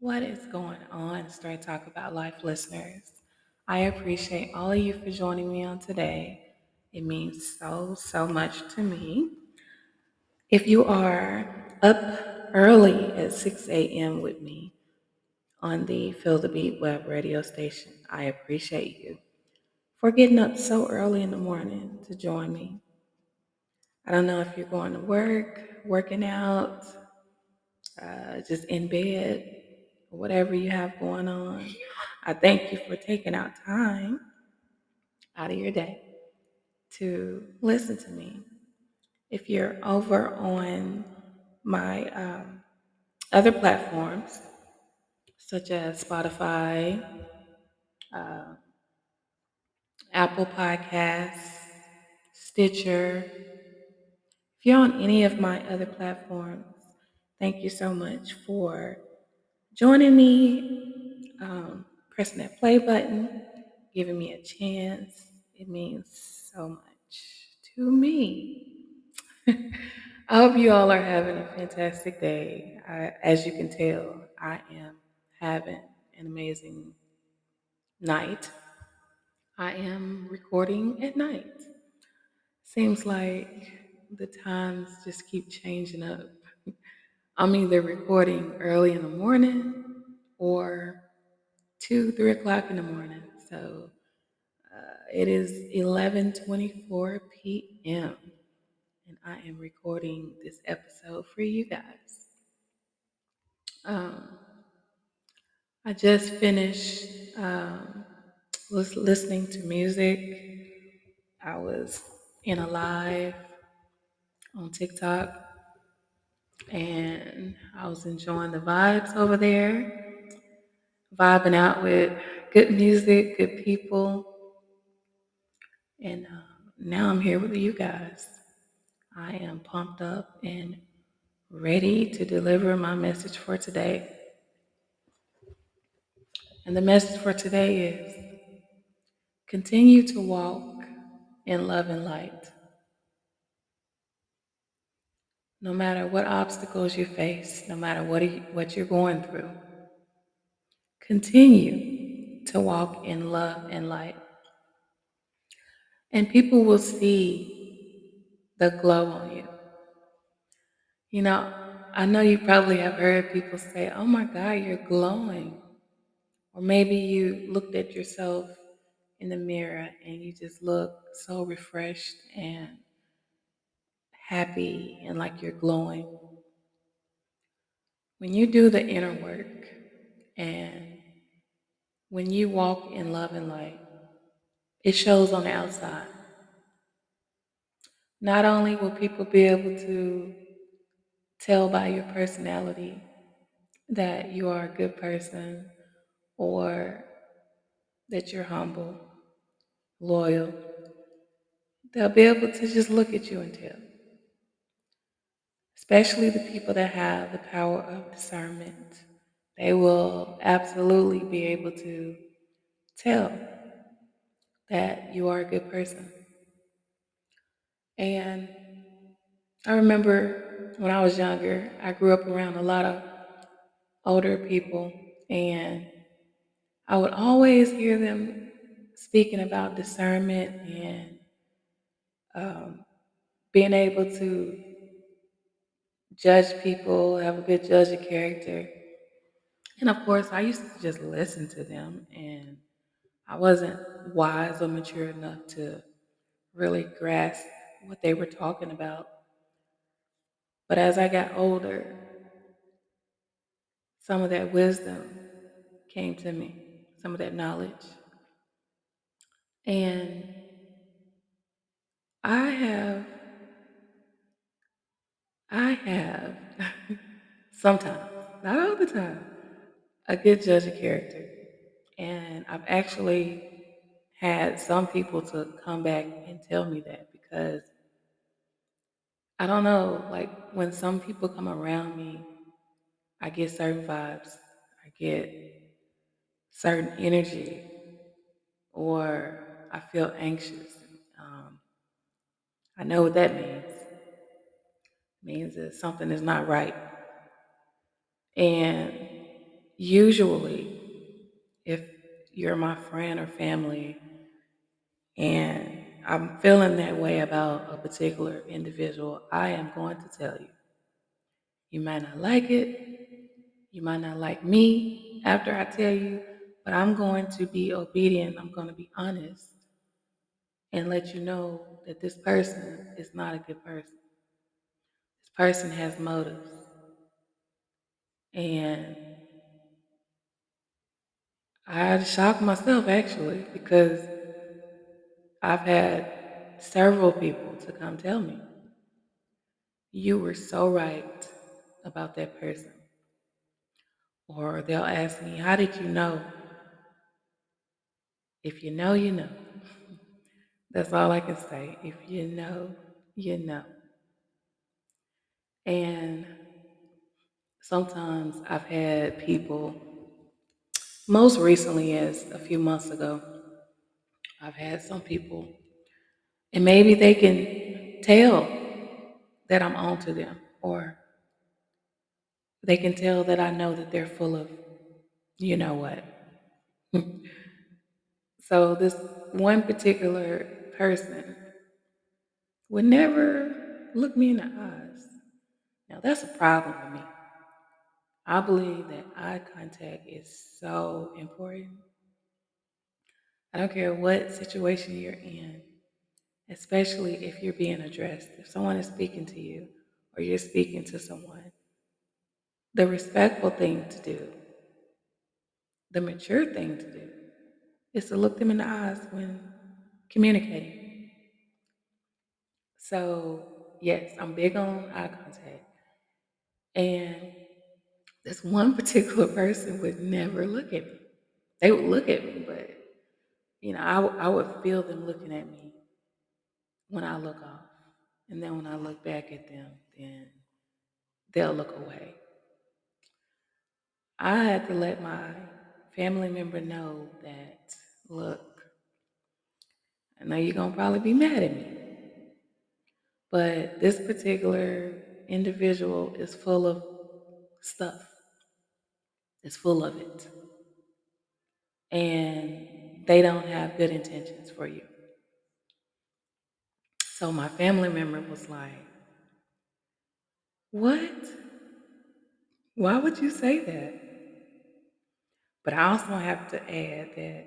What is going on, Straight Talk About Life listeners? I appreciate all of you for joining me on today. It means so much to me. If you are up early at 6 a.m. with me on the Feel the Beat web radio station, I appreciate you for getting up so early in the morning to join me. I don't know if you're going to work, working out, just in bed, whatever you have going on. I thank you for taking out time out of your day to listen to me. If you're over on my other platforms, such as Spotify, uh, Apple Podcasts, Stitcher, if you're on any of my other platforms, thank you so much for joining me, pressing that play button, giving me a chance. It means so much to me. I hope you all are having a fantastic day. As you can tell, I am having an amazing night. I am recording at night. Seems like the times just keep changing up. I'm either recording early in the morning or 2, 3 o'clock in the morning. So it is 11:24 p.m. and I am recording this episode for you guys. Um, I just finished was listening to music. I was in a live on TikTok and I was enjoying the vibes over there, vibing out with good music, good people, and now I'm here with you guys. I am pumped up and ready to deliver my message for today. And the message for today is continue to walk in love and light. No matter what obstacles you face, no matter what you're going through, continue to walk in love and light. And people will see the glow on you. You know, I know you probably have heard people say, oh my God, you're glowing. Or maybe you looked at yourself in the mirror and you just look so refreshed and happy and like you're glowing. When you do the inner work and when you walk in love and light, it shows on the outside. Not only will people be able to tell by your personality that you are a good person or that you're humble, loyal, they'll be able to just look at you and tell. Especially the people that have the power of discernment. They will absolutely be able to tell that you are a good person. And I remember when I was younger, I grew up around a lot of older people, and I would always hear them speaking about discernment and um, being able to judge people, have a good judge of character. And of course, I used to just listen to them, and I wasn't wise or mature enough to really grasp what they were talking about. But as I got older, some of that wisdom came to me, some of that knowledge. And I have, I have sometimes, not all the time, a good judge of character. And I've actually had some people to come back and tell me that because I don't know, like when some people come around me, I get certain vibes, I get certain energy, or I feel anxious. Um, I know what that means. It means that something is not right. And usually, if you're my friend or family and I'm feeling that way about a particular individual, I am going to tell you. You might not like it, you might not like me after I tell you, but I'm going to be obedient. I'm going to be honest and let you know that this person is not a good person. This person has motives. And I shocked myself actually because I've had several people to come tell me, you were so right about that person. Or they'll ask me, how did you know? If you know, you know. That's all I can say. If you know, you know. And sometimes I've had people, most recently, as a few months ago, I've had some people, and maybe they can tell that I'm on to them, or they can tell that I know that they're full of you know what. So, this one particular person would never look me in the eyes. Now, that's a problem with me. I believe that eye contact is so important. I don't care what situation you're in, especially if you're being addressed. If someone is speaking to you or you're speaking to someone, the respectful thing to do, the mature thing to do, is to look them in the eyes when communicating. So, yes, I'm big on eye contact. And this one particular person would never look at me. They would look at me, but I would feel them looking at me when I look off. And then when I look back at them, then they'll look away. I had to let my family member know that, look, I know you're going to probably be mad at me, but this particular individual is full of stuff, is full of it. And they don't have good intentions for you. So my family member was like, what? Why would you say that? But I also have to add that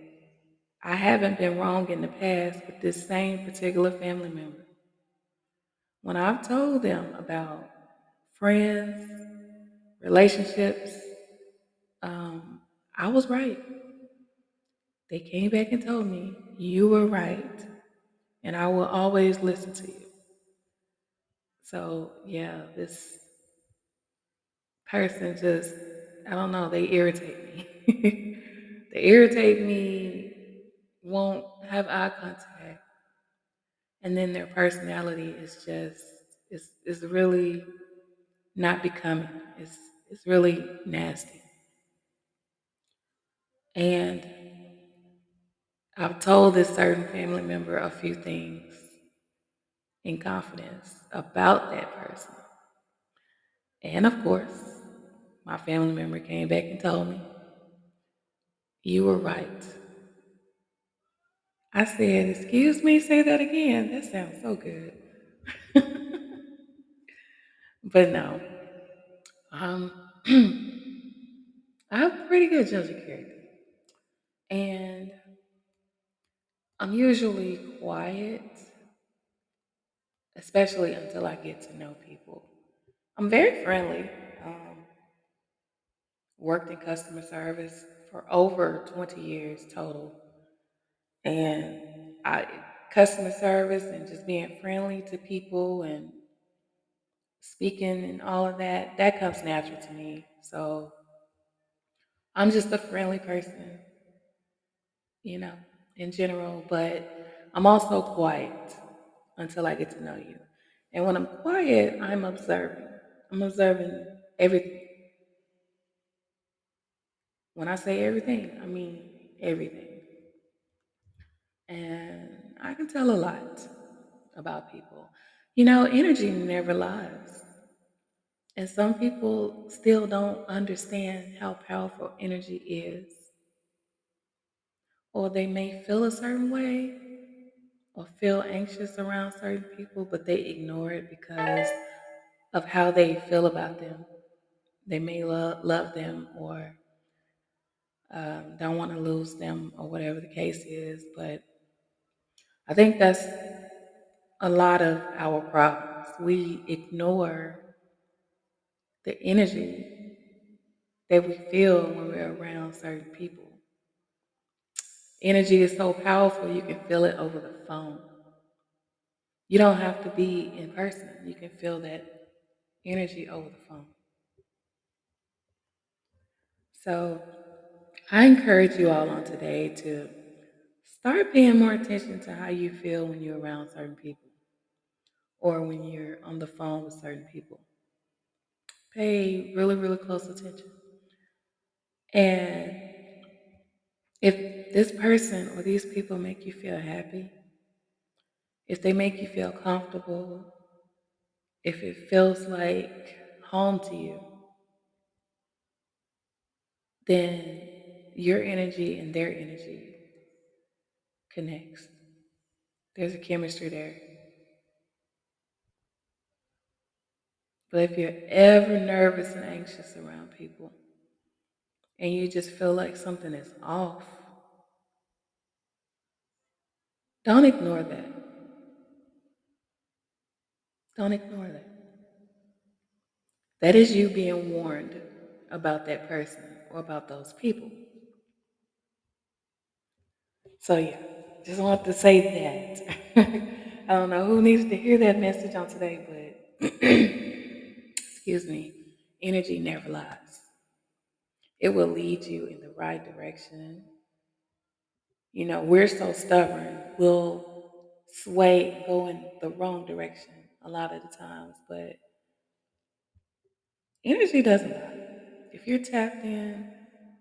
I haven't been wrong in the past with this same particular family member. When I've told them about friends, relationships, um, I was right. They came back and told me, you were right, and I will always listen to you. So, yeah, this person just, I don't know, they irritate me. They irritate me, won't have eye contact, and then their personality is just, it's really not becoming. It's really nasty. And I've told this certain family member a few things in confidence about that person. And of course, my family member came back and told me, you were right. I said, excuse me, say that again. That sounds so good. But no, um, I'm a pretty good judge of character. And I'm usually quiet, especially until I get to know people. I'm very friendly. Um, Worked in customer service for over 20 years total. And customer service and just being friendly to people and speaking and all of that, that comes natural to me. So I'm just a friendly person, you know, in general, but I'm also quiet until I get to know you. And when I'm quiet, I'm observing. I'm observing everything. When I say everything, I mean everything. And I can tell a lot about people. You know, energy never lies. And some people still don't understand how powerful energy is, or they may feel a certain way or feel anxious around certain people, but they ignore it because of how they feel about them. They may love them or don't want to lose them or whatever the case is. But I think that's a lot of our problems. We ignore the energy that we feel when we're around certain people. Energy is so powerful, you can feel it over the phone. You don't have to be in person, you can feel that energy over the phone. So I encourage you all on today to start paying more attention to how you feel when you're around certain people or when you're on the phone with certain people. Pay really, really close attention. And if this person or these people make you feel happy, if they make you feel comfortable, if it feels like home to you, then your energy and their energy connects. There's a chemistry there. But if you're ever nervous and anxious around people and you just feel like something is off, don't ignore that. Don't ignore that. That is you being warned about that person or about those people. So, yeah, just want to say that. I don't know who needs to hear that message on today, but excuse me, energy never lies. It will lead you in the right direction. You know, we're so stubborn, we'll sway and go in the wrong direction a lot of the times, but energy doesn't lie. If you're tapped in,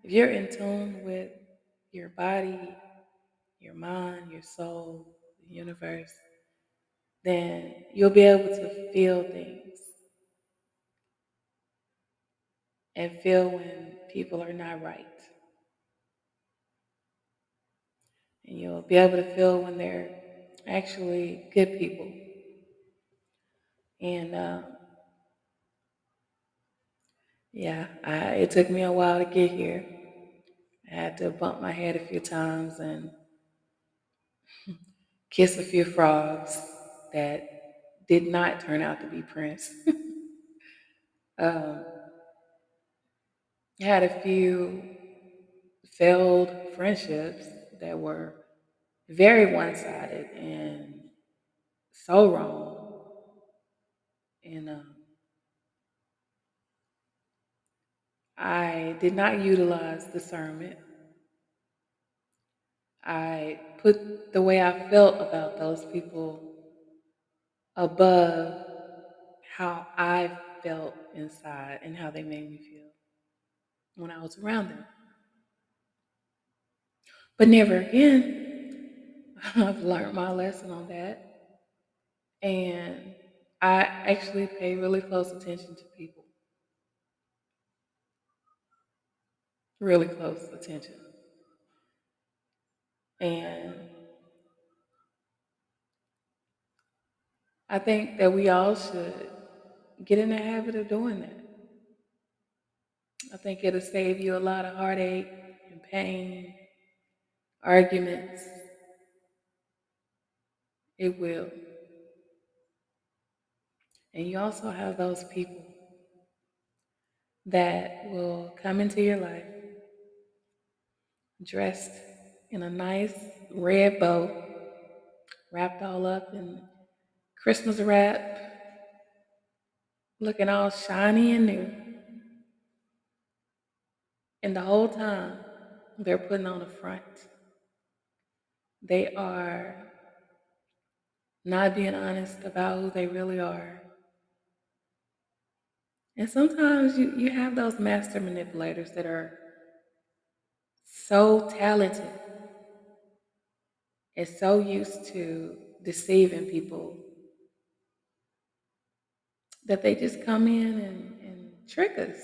if you're in tune with your body, your mind, your soul, the universe, then you'll be able to feel things and feel when people are not right. And you'll be able to feel when they're actually good people. And yeah, it took me a while to get here. I had to bump my head a few times and kiss a few frogs that did not turn out to be Prince. um, I had a few failed friendships that were very one sided and so wrong. And I did not utilize discernment. I put the way I felt about those people above how I felt inside and how they made me feel when I was around them. But never again. I've learned my lesson on that. And I actually pay really close attention to people, really close attention. And I think that we all should get in the habit of doing that. I think it'll save you a lot of heartache and pain, arguments. It will. And you also have those people that will come into your life dressed in a nice red bow, wrapped all up in Christmas wrap, looking all shiny and new. And the whole time, they're putting on a front. They are not being honest about who they really are. And sometimes you have those master manipulators that are so talented and so used to deceiving people that they just come in and trick us.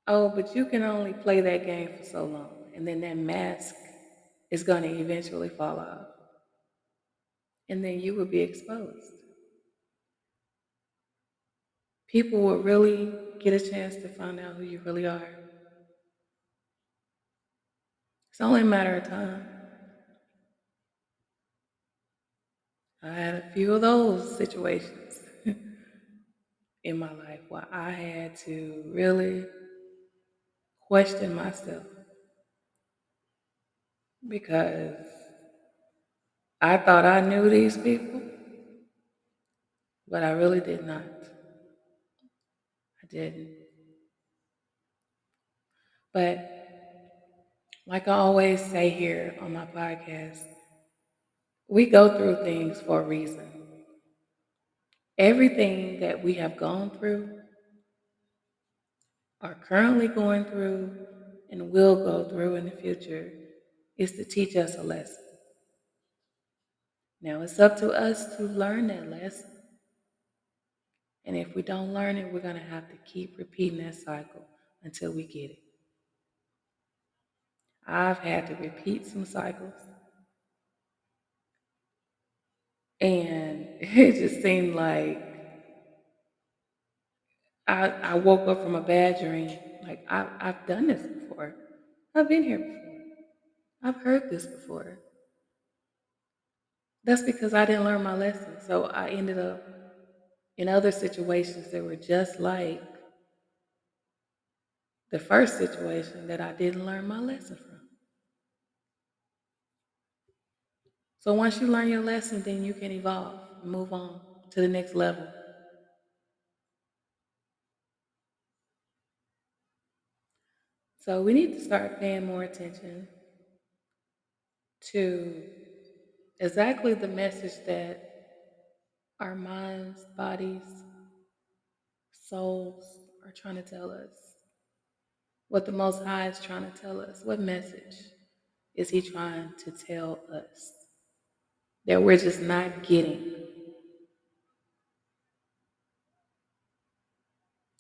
Oh, but you can only play that game for so long, and then that mask is going to eventually fall off, and then you will be exposed. People will really get a chance to find out who you really are. It's only a matter of time. I had a few of those situations in my life where I had to really question myself because I thought I knew these people, but I really did not. I didn't. But like I always say here on my podcast, we go through things for a reason. Everything that we have gone through, are currently going through, and will go through in the future is to teach us a lesson. Now it's up to us to learn that lesson. And if we don't learn it, we're going to have to keep repeating that cycle until we get it. I've had to repeat some cycles. And it just seemed like I woke up from a bad dream. Like, I've done this before. I've been here before. I've heard this before. That's because I didn't learn my lesson. So I ended up in other situations that were just like the first situation that I didn't learn my lesson from. So once you learn your lesson, then you can evolve, move on to the next level. So we need to start paying more attention to exactly the message that our minds, bodies, souls are trying to tell us. What the Most High is trying to tell us. What message is He trying to tell us that we're just not getting?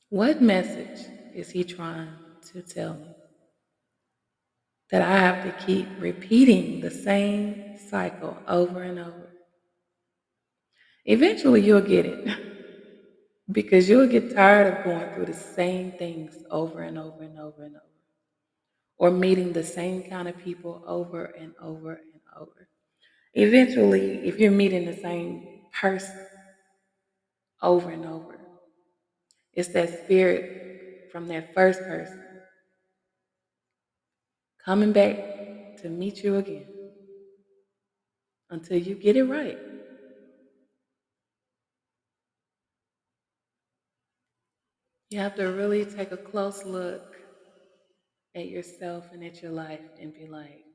What message is He trying to tell me? That I have to keep repeating the same cycle over and over. Eventually, you'll get it because you'll get tired of going through the same things over and over and over and over, or meeting the same kind of people over and over and over. Eventually, if you're meeting the same person over and over, it's that spirit from that first person coming back to meet you again until you get it right. You have to really take a close look at yourself and at your life and be like,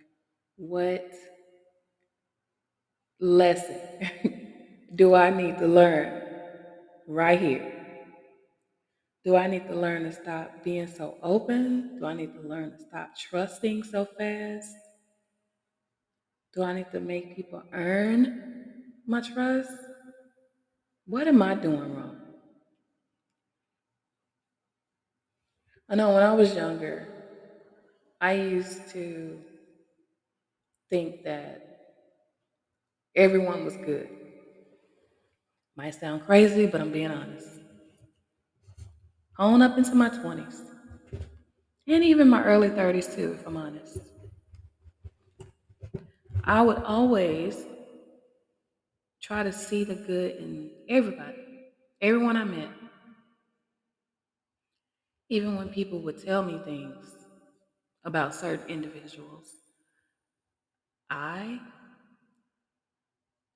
what lesson do I need to learn right here? Do I need to learn to stop being so open? Do I need to learn to stop trusting so fast? Do I need to make people earn my trust? What am I doing wrong? I know when I was younger, I used to think that everyone was good. Might sound crazy, but I'm being honest. On up into my 20s, and even my early 30s too, if I'm honest. I would always try to see the good in everybody, everyone I met. Even when people would tell me things about certain individuals, I,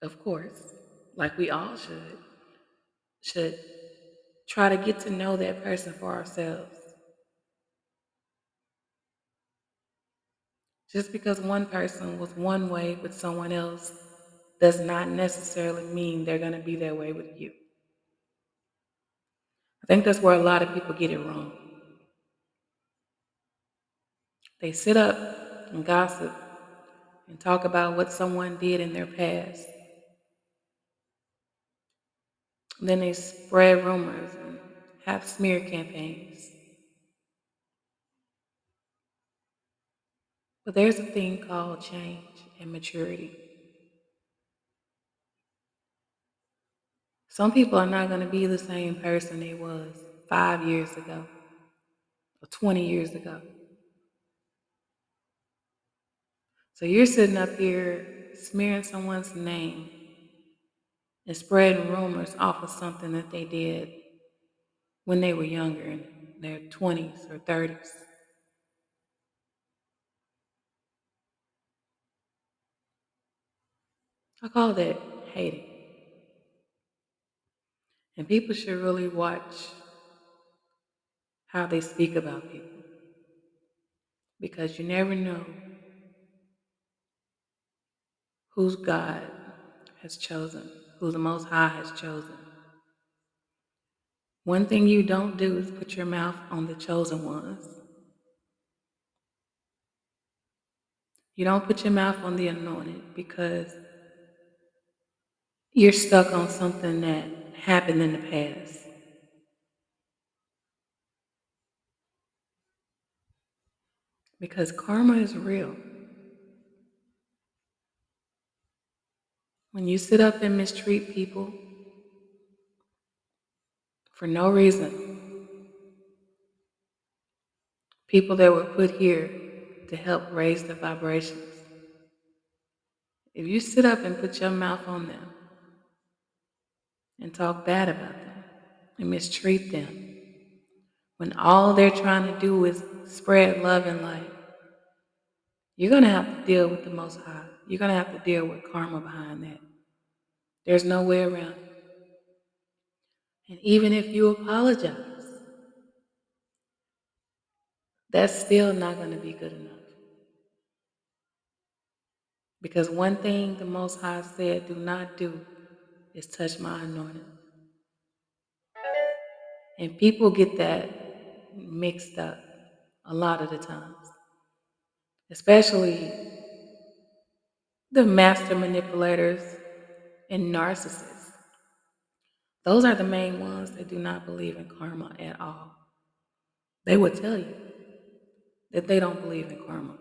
of course, like we all should try to get to know that person for ourselves. Just because one person was one way with someone else does not necessarily mean they're going to be that way with you. I think that's where a lot of people get it wrong. They sit up and gossip and talk about what someone did in their past. Then they spread rumors and have smear campaigns. But there's a thing called change and maturity. Some people are not going to be the same person they was 5 years ago or 20 years ago. So you're sitting up here smearing someone's name and spreading rumors off of something that they did when they were younger in their 20s or 30s. I call that hating. And people should really watch how they speak about people because you never know whose God has chosen, who the Most High has chosen. One thing you don't do is put your mouth on the chosen ones. You don't put your mouth on the anointed because you're stuck on something that happened in the past. Because karma is real. When you sit up and mistreat people for no reason, people that were put here to help raise the vibrations, if you sit up and put your mouth on them and talk bad about them and mistreat them, when all they're trying to do is spread love and light, you're going to have to deal with the Most High. You're going to have to deal with karma behind that. There's no way around it. And even if you apologize, that's still not going to be good enough. Because one thing the Most High said, do not do, is touch my anointing. And people get that mixed up a lot of the times, especially the master manipulators and narcissists. Those are the main ones that do not believe in karma at all. They would tell you that they don't believe in karma.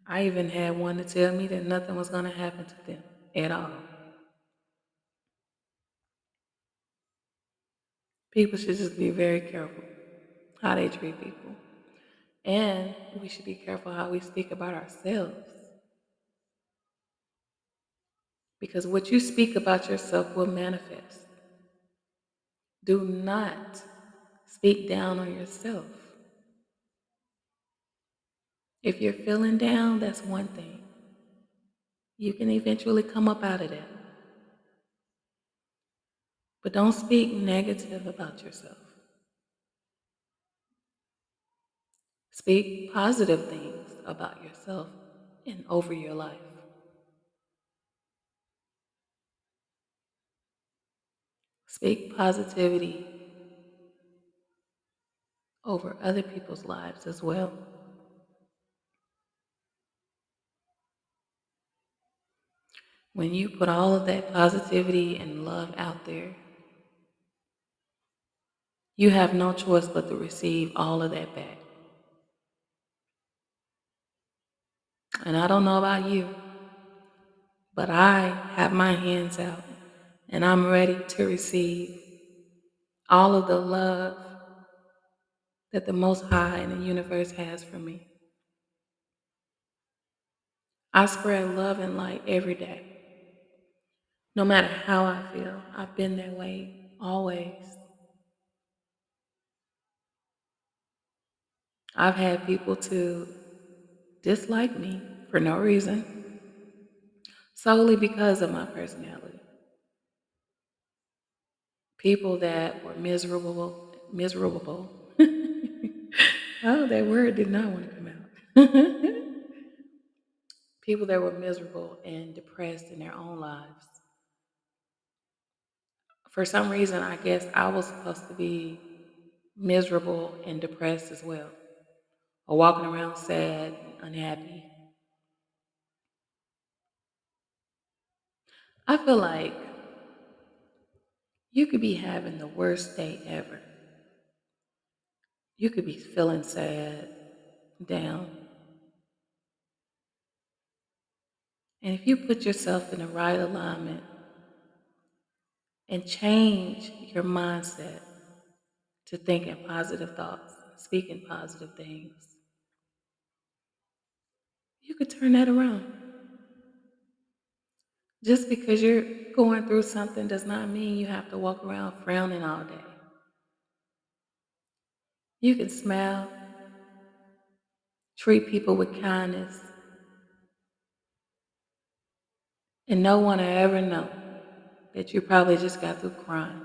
I even had one to tell me that nothing was going to happen to them at all. People should just be very careful how they treat people. And we should be careful how we speak about ourselves. Because what you speak about yourself will manifest. Do not speak down on yourself. If you're feeling down, that's one thing. You can eventually come up out of that. But don't speak negative about yourself. Speak positive things about yourself and over your life. Speak positivity over other people's lives as well. When you put all of that positivity and love out there, you have no choice but to receive all of that back. And I don't know about you, but I have my hands out and I'm ready to receive all of the love that the Most High in the universe has for me. I spread love and light every day. No matter how I feel, I've been that way always. I've had people to dislike me for no reason, solely because of my personality. People that were miserable. Oh, that word did not want to come out. People that were miserable and depressed in their own lives. For some reason, I guess I was supposed to be miserable and depressed as well, or walking around sad, unhappy. I feel like You could be having the worst day ever. You could be feeling sad, down. And if you put yourself in the right alignment and change your mindset to thinking positive thoughts, speaking positive things, you could turn that around. Just because you're going through something does not mean you have to walk around frowning all day. You can smile, treat people with kindness, and no one will ever know that you probably just got through crying.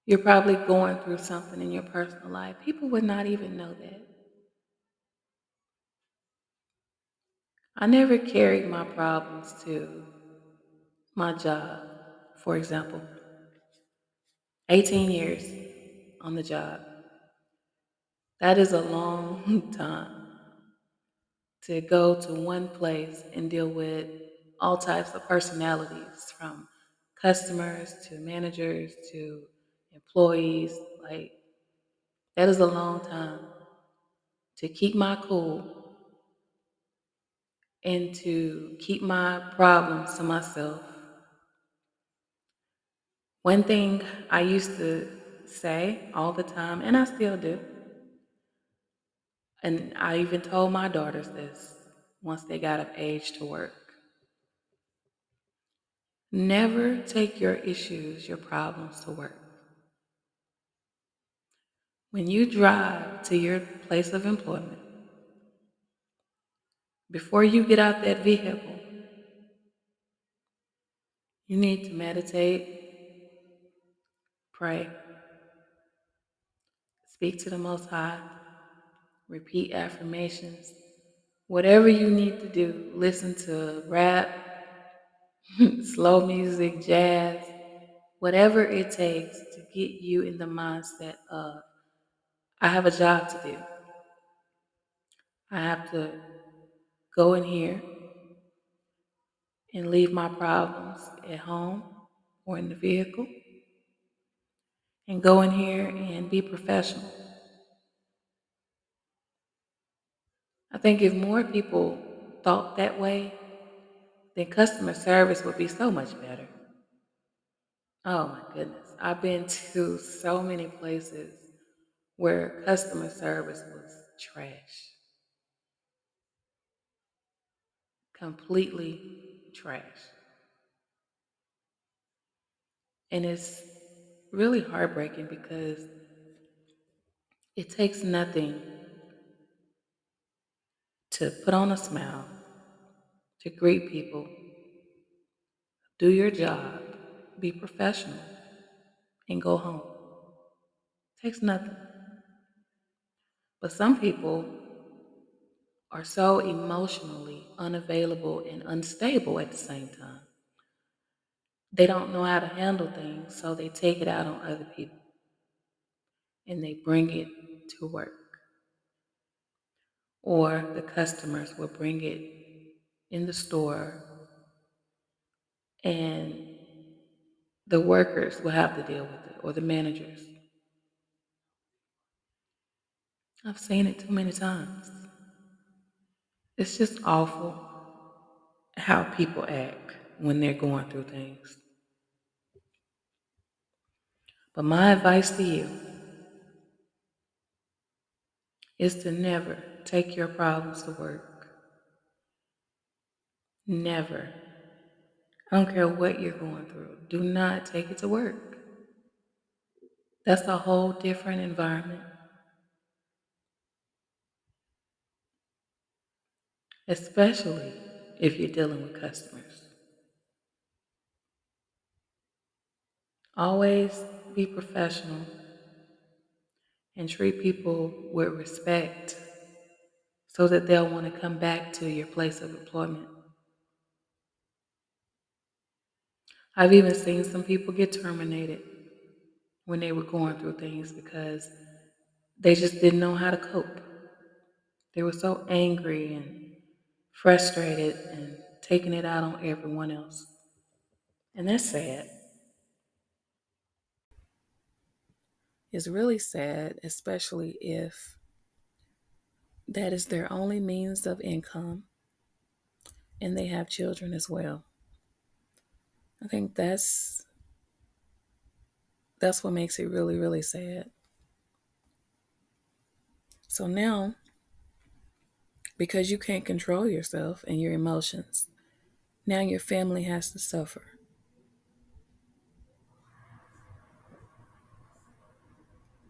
You're probably going through something in your personal life. People would not even know that. I never carried my problems to my job. For example, 18 years on the job. That is a long time to go to one place and deal with all types of personalities, from customers to managers to employees. Like, that is a long time to keep my cool and to keep my problems to myself. One thing I used to say all the time, and I still do, and I even told my daughters this once they got of age to work: never take your issues, your problems to work. When you drive to your place of employment, before you get out that vehicle, you need to meditate, pray, speak to the Most High, repeat affirmations, whatever you need to do. Listen to rap, slow music, jazz, whatever it takes to get you in the mindset of, I have a job to do. I have to go in here and leave my problems at home or in the vehicle and go in here and be professional. I think if more people thought that way, then customer service would be so much better. Oh my goodness. I've been to so many places where customer service was trash, completely trash. And it's really heartbreaking because it takes nothing to put on a smile, to greet people, do your job, be professional, and go home. It takes nothing. But some people are so emotionally unavailable and unstable at the same time. They don't know how to handle things, so they take it out on other people and they bring it to work. Or the customers will bring it in the store and the workers will have to deal with it, or the managers. I've seen it too many times. It's just awful how people act when they're going through things. But my advice to you is to never take your problems to work. Never. I don't care what you're going through. Do not take it to work. That's a whole different environment, especially if you're dealing with customers. Always be professional and treat people with respect so that they'll want to come back to your place of employment. I've even seen some people get terminated when they were going through things because they just didn't know how to cope. They were so angry and frustrated and taking it out on everyone else. And that's sad. It's really sad, especially if that is their only means of income and they have children as well. I think that's what makes it really, really sad. So now, because you can't control yourself and your emotions, now your family has to suffer.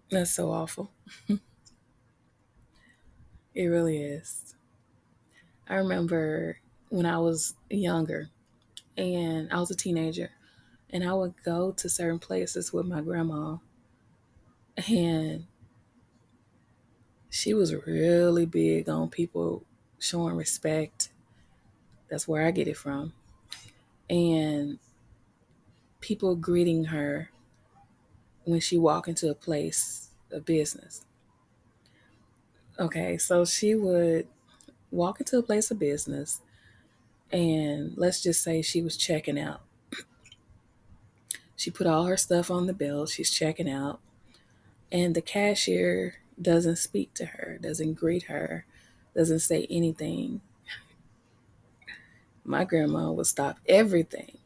That's so awful. It really is. I remember when I was younger and I was a teenager, and I would go to certain places with my grandma, and she was really big on people showing respect. That's where I get it from. And people greeting her when she walked into a place of business. Okay, so she would walk into a place of business, and let's just say she was checking out. She put all her stuff on the bill, she's checking out, and the cashier doesn't speak to her, doesn't greet her, doesn't say anything. My grandma would stop everything.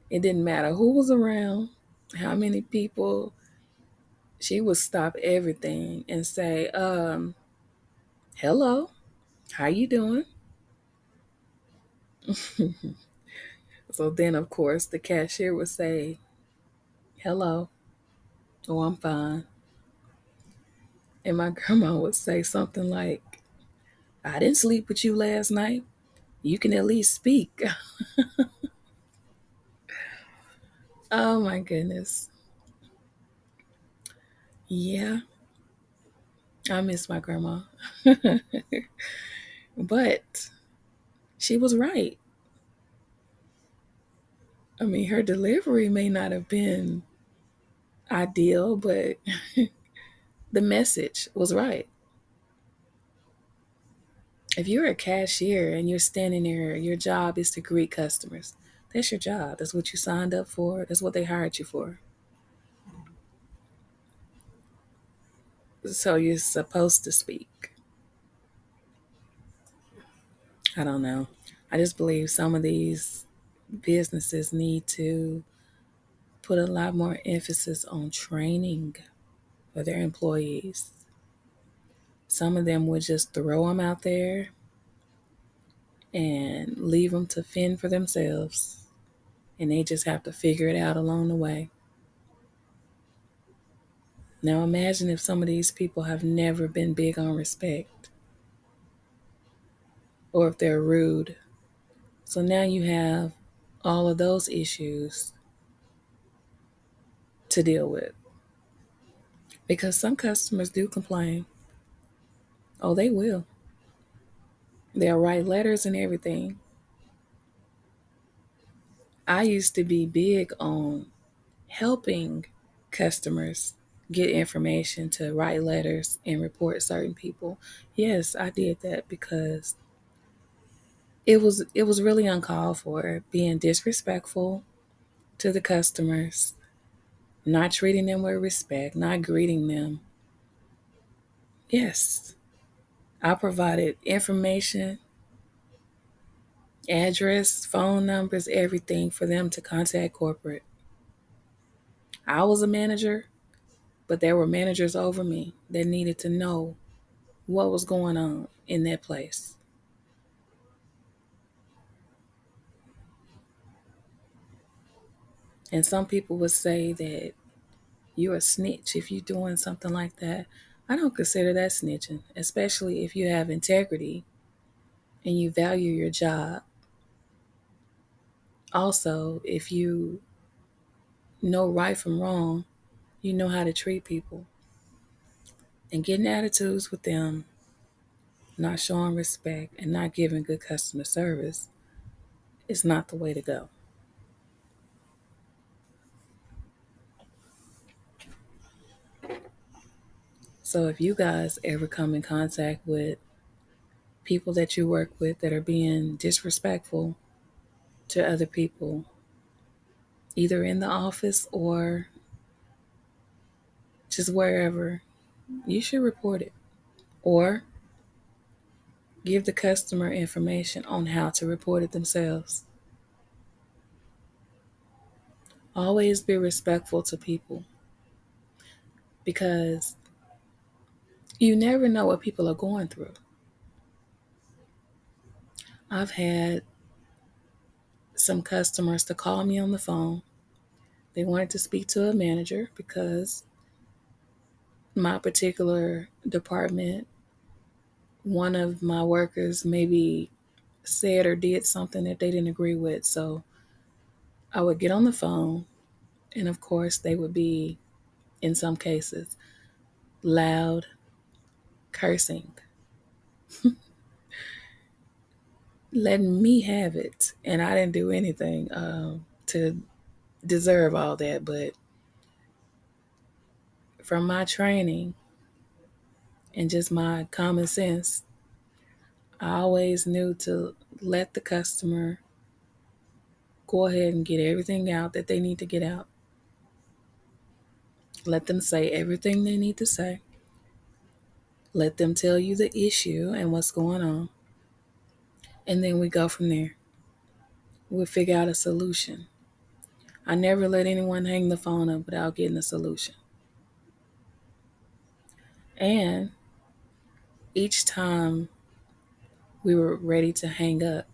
It didn't matter who was around, how many people, she would stop everything and say, hello, how you doing? So then, of course, the cashier would say, hello, oh, I'm fine. And my grandma would say something like, I didn't sleep with you last night. You can at least speak. Oh my goodness. Yeah, I miss my grandma. But she was right. I mean, her delivery may not have been ideal, but the message was right. If you're a cashier and you're standing there, your job is to greet customers. That's your job. That's what you signed up for. That's what they hired you for. So you're supposed to speak. I don't know. I just believe some of these businesses need to put a lot more emphasis on training for their employees. Some of them would just throw them out there and leave them to fend for themselves, and they just have to figure it out along the way. Now imagine if some of these people have never been big on respect, or if they're rude. So now you have all of those issues to deal with, because some customers do complain. Oh, they will. They'll write letters and everything. I used to be big on helping customers get information to write letters and report certain people. Yes, I did that because it was really uncalled for, being disrespectful to the customers, not treating them with respect, not greeting them. Yes, I provided information, address, phone numbers, everything for them to contact corporate. I was a manager, but there were managers over me that needed to know what was going on in that place. And some people would say that you're a snitch if you're doing something like that. I don't consider that snitching, especially if you have integrity and you value your job. Also, if you know right from wrong, you know how to treat people. And getting attitudes with them, not showing respect, and not giving good customer service is not the way to go. So if you guys ever come in contact with people that you work with that are being disrespectful to other people, either in the office or just wherever, you should report it or give the customer information on how to report it themselves. Always be respectful to people because you never know what people are going through. I've had some customers to call me on the phone. They wanted to speak to a manager because my particular department, one of my workers maybe said or did something that they didn't agree with. So I would get on the phone, and of course, they would be, in some cases, loud, cursing, letting me have it. And I didn't do anything to deserve all that. But from my training and just my common sense, I always knew to let the customer go ahead and get everything out that they need to get out. Let them say everything they need to say. Let them tell you the issue and what's going on. And then we go from there. We'll figure out a solution. I never let anyone hang the phone up without getting a solution. And each time we were ready to hang up,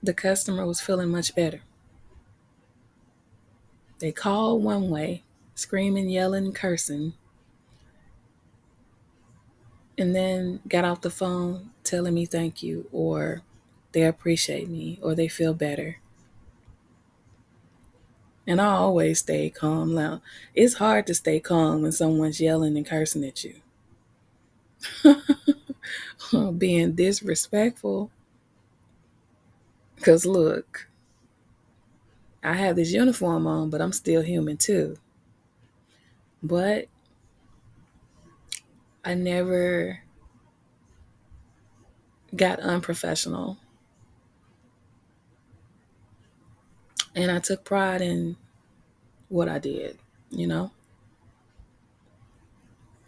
the customer was feeling much better. They called one way, screaming, yelling, cursing, and then got off the phone telling me thank you, or they appreciate me, or they feel better. And I always stay calm. Now, it's hard to stay calm when someone's yelling and cursing at you, being disrespectful. Because look, I have this uniform on, but I'm still human too. But I never got unprofessional. And I took pride in what I did, you know?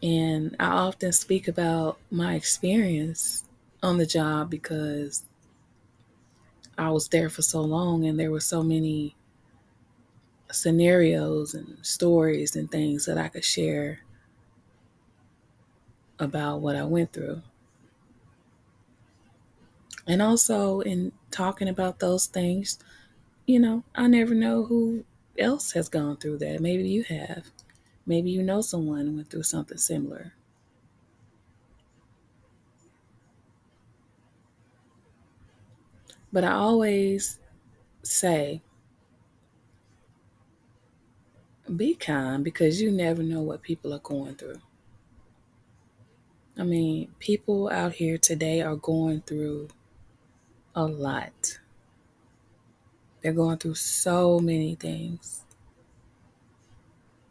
And I often speak about my experience on the job because I was there for so long and there were so many scenarios and stories and things that I could share about what I went through. And also, in talking about those things, I never know who else has gone through that. Maybe you have. Maybe you know someone who went through something similar. But I always say, be kind because you never know what people are going through. I mean, people out here today are going through a lot. They're going through so many things.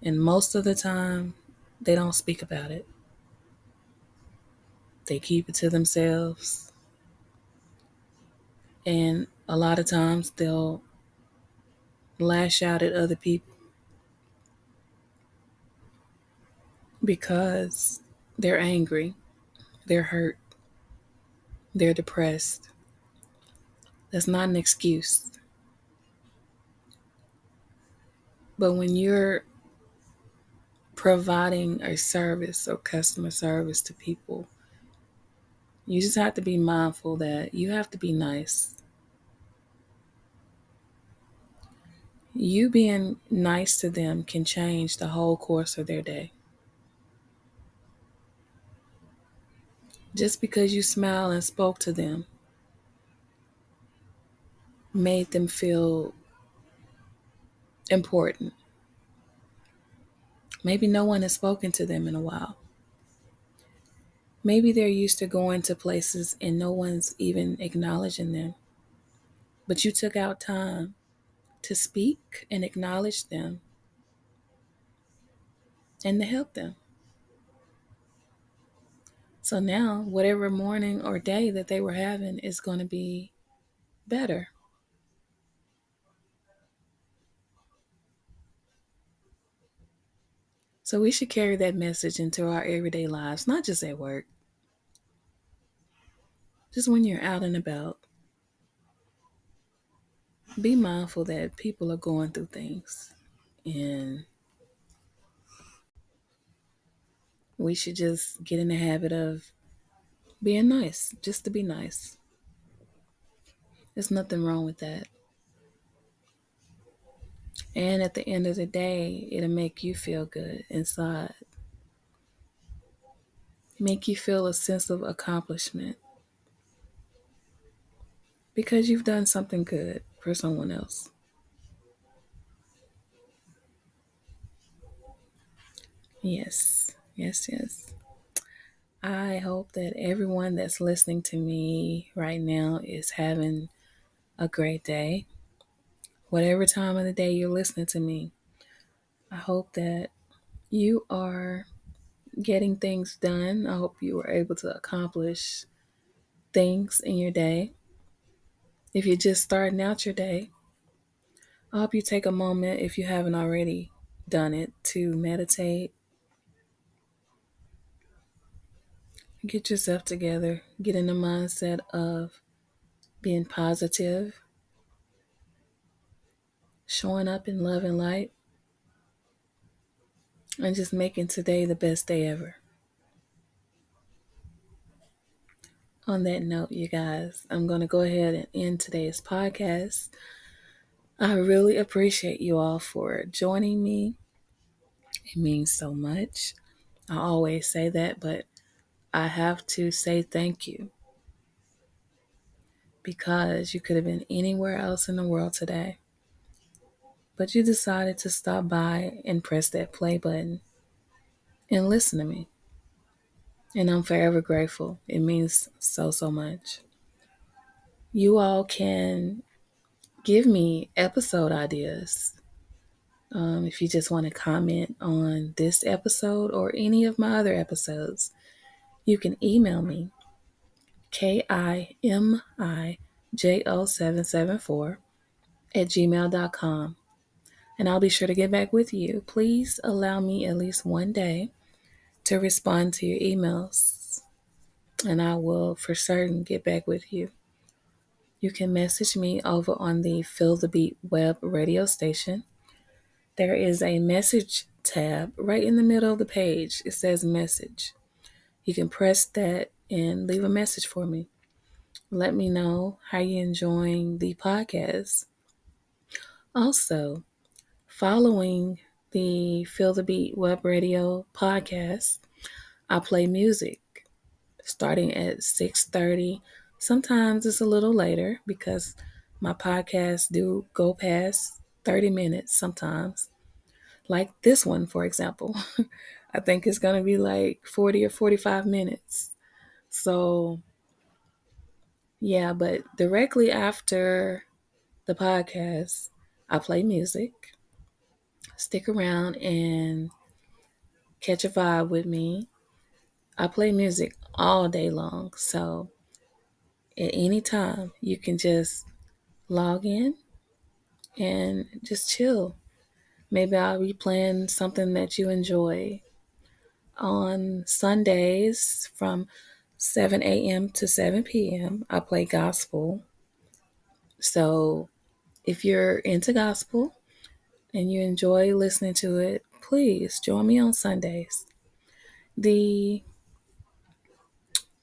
And most of the time, they don't speak about it. They keep it to themselves. And a lot of times, they'll lash out at other people because they're angry, they're hurt, they're depressed. That's not an excuse. But when you're providing a service or customer service to people, you just have to be mindful that you have to be nice. You being nice to them can change the whole course of their day. Just because you smiled and spoke to them made them feel important. Maybe no one has spoken to them in a while. Maybe they're used to going to places and no one's even acknowledging them. But you took out time to speak and acknowledge them and to help them. So now, whatever morning or day that they were having is going to be better. So we should carry that message into our everyday lives, not just at work, just when you're out and about. Be mindful that people are going through things, and we should just get in the habit of being nice, just to be nice. There's nothing wrong with that. And at the end of the day, it'll make you feel good inside, make you feel a sense of accomplishment because you've done something good for someone else. Yes, yes, yes. I hope that everyone that's listening to me right now is having a great day. Whatever time of the day you're listening to me, I hope that you are getting things done. I hope you were able to accomplish things in your day. If you're just starting out your day, I hope you take a moment, if you haven't already done it, to meditate, get yourself together, get in the mindset of being positive, showing up in love and light, and just making today the best day ever. On that note, you guys, I'm going to go ahead and end today's podcast. I really appreciate you all for joining me. It means so much. I always say that, but I have to say thank you because you could have been anywhere else in the world today, but you decided to stop by and press that play button and listen to me. And I'm forever grateful. It means so, so much. You all can give me episode ideas. If you just want to comment on this episode or any of my other episodes, you can email me, KIMIJO774 at gmail.com, and I'll be sure to get back with you. Please allow me at least one day to respond to your emails, and I will for certain get back with you. You can message me over on the Feel the Beat web radio station. There is a message tab right in the middle of the page. It says message. You can press that and leave a message for me. Let me know how you're enjoying the podcast. Also, following the Feel the Beat web radio podcast, I play music starting at 6:30. Sometimes it's a little later because my podcasts do go past 30 minutes sometimes. Like this one, for example. I think it's going to be like 40 or 45 minutes. So, yeah, but directly after the podcast, I play music. Stick around and catch a vibe with me. I play music all day long. So, at any time, you can just log in and just chill. Maybe I'll be playing something that you enjoy. On Sundays from 7 a.m. to 7 p.m., I play gospel. So if you're into gospel and you enjoy listening to it, please join me on Sundays. The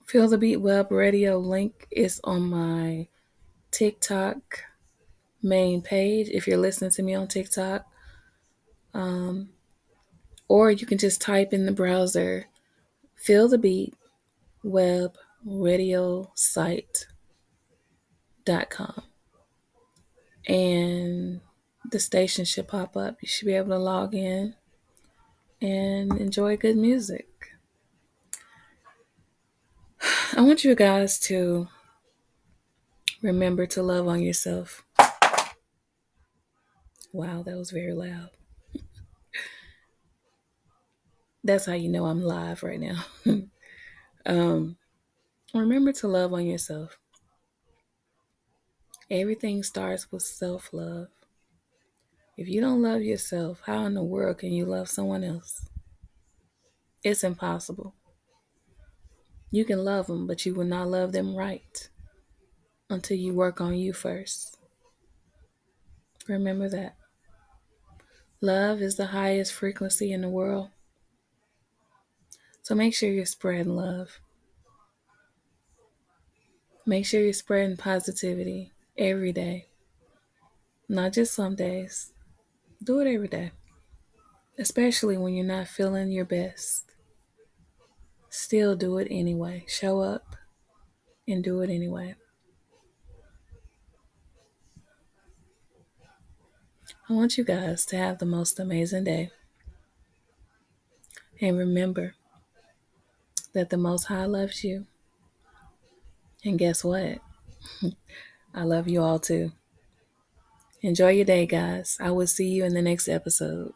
Feel the Beat web radio link is on my TikTok main page if you're listening to me on TikTok. Or you can just type in the browser Feel the Beat web radio site.com, and the station should pop up. You should be able to log in and enjoy good music. I want you guys to remember to love on yourself. Wow, that was very loud. That's how you know I'm live right now. um, Remember to love on yourself. Everything starts with self-love. If you don't love yourself, how in the world can you love someone else? It's impossible. You can love them, but you will not love them right until you work on you first. Remember that. Love is the highest frequency in the world. So make sure you're spreading love. Make sure you're spreading positivity every day, not just some days. Do it every day, especially when you're not feeling your best. Still do it anyway. Show up and do it anyway. I want you guys to have the most amazing day. And remember that the Most High loves you. And guess what? I love you all too. Enjoy your day, guys. I will see you in the next episode.